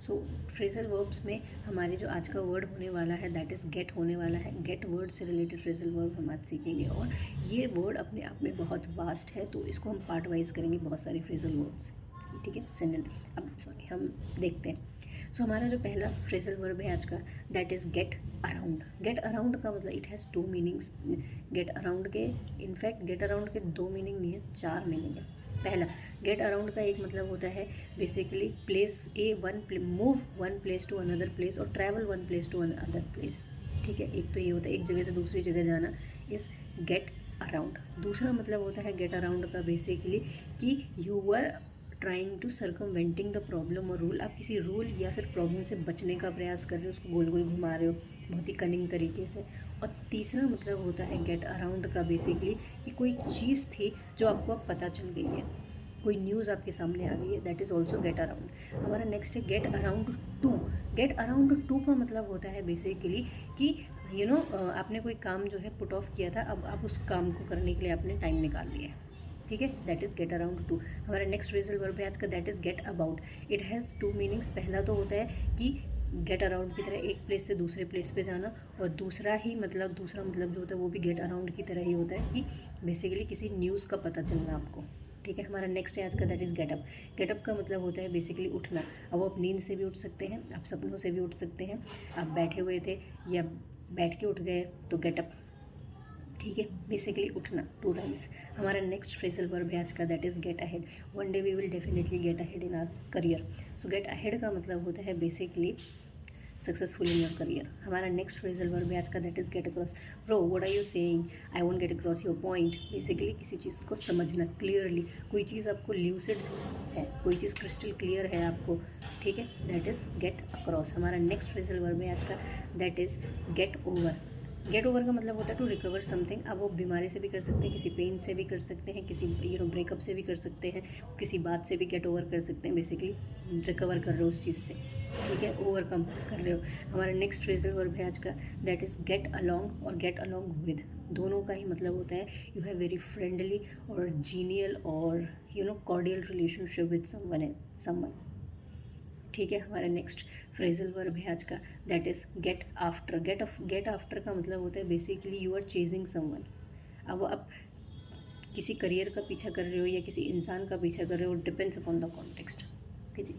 सो phrasal verbs में हमारे जो आज का वर्ड होने वाला है दैट इज़ गेट होने वाला है। गेट वर्ड से रिलेटेड फ्रेजल वर्ब हम आज सीखेंगे और ये वर्ड अपने आप में बहुत वास्ट है, तो इसको हम पार्ट वाइज करेंगे बहुत सारे फ्रेजल वर्ब्स, ठीक है। हम देखते हैं। सो हमारा जो पहला फ्रेजल वर्ब है आज का that is get around. Gate around का मतलब it has 2 meanings. Get around के इनफैक्ट गेट अराउंड के 2 मीनिंग नहीं है, 4 मीनिंग है। पहला, गेट अराउंड का एक मतलब होता है basically place move one place to another place और travel one place to another place, ठीक है। एक तो ये होता है एक जगह से दूसरी जगह जाना, इस गेट अराउंड। दूसरा मतलब होता है गेट अराउंड का बेसिकली कि you were trying to circumventing the problem और रूल। आप किसी रूल या फिर प्रॉब्लम से बचने का प्रयास कर रहे हो, उसको गोल गोल घुमा रहे हो बहुत ही कनिंग तरीके से। और तीसरा मतलब होता है गेट अराउंड का बेसिकली कि कोई चीज़ थी जो आपको अब पता चल गई है, कोई न्यूज़ आपके सामने आ गई है, that is also get around. हमारा नेक्स्ट है get around two. Get around two का मतलब होता है बेसिकली कि आपने कोई काम जो है पुट ऑफ किया था, अब आप उस काम को करने के लिए आपने टाइम निकाल लिया है, ठीक है। That is get around two. हमारा नेक्स्ट फ्रेजल वर्ब है आज का that is get about. It has 2 meanings. पहला तो होता है कि गेट अराउंड की तरह एक प्लेस से दूसरे प्लेस पे जाना, और दूसरा मतलब जो होता है वो भी गेट अराउंड की तरह ही होता है कि बेसिकली किसी न्यूज़ का पता चलना आपको, ठीक है। हमारा नेक्स्ट है आज का दैट इज़ गेटअप। गेटअप का मतलब होता है बेसिकली उठना। अब आप नींद से भी उठ सकते हैं, आप सपनों से भी उठ सकते हैं, आप बैठे हुए थे या बैठ के उठ गए तो गेटअप, ठीक है, बेसिकली उठना, टू राइज। हमारा नेक्स्ट फ्रेजल वर्ब है आज का that is get ahead. One day we will definitely get ahead in our career. So get ahead का मतलब होता है basically successful in your career. हमारा नेक्स्ट फ्रेजल वर्ब है आज का that is get across. Bro what are you saying, I won't get across your point. Basically किसी चीज़ को समझना क्लियरली, कोई चीज़ आपको ल्यूसिड है, कोई चीज़ क्रिस्टल क्लियर है आपको, ठीक है, दैट इज़ गेट अक्रॉस। हमारा नेक्स्ट फ्रेजल वर्ब है आज का that is get over. Get over का मतलब होता है टू रिकवर समथिंग। अब वो बीमारी से भी कर सकते हैं, किसी पेन से भी कर सकते हैं, किसी ब्रेकअप से भी कर सकते हैं, किसी बात से भी गेट ओवर कर सकते हैं। बेसिकली रिकवर कर रहे हो उस चीज़ से, ठीक है, ओवरकम कर रहे हो। हमारा नेक्स्ट फ्रेजल वर्ब है आज का दैट इज़ गेट अलॉन्ग और गेट अलॉन्ग विद। दोनों का ही मतलब होता है यू हैव वेरी फ्रेंडली और जीनियल और कॉर्डियल रिलेशनशिप विद समवन, ठीक है। हमारा नेक्स्ट फ्रेजल वर्ब है आज का that is get after. Get after का मतलब होता है basically you are chasing someone. अब आप किसी करियर का पीछा कर रहे हो या किसी इंसान का पीछा कर रहे हो, depends upon the context, okay ji.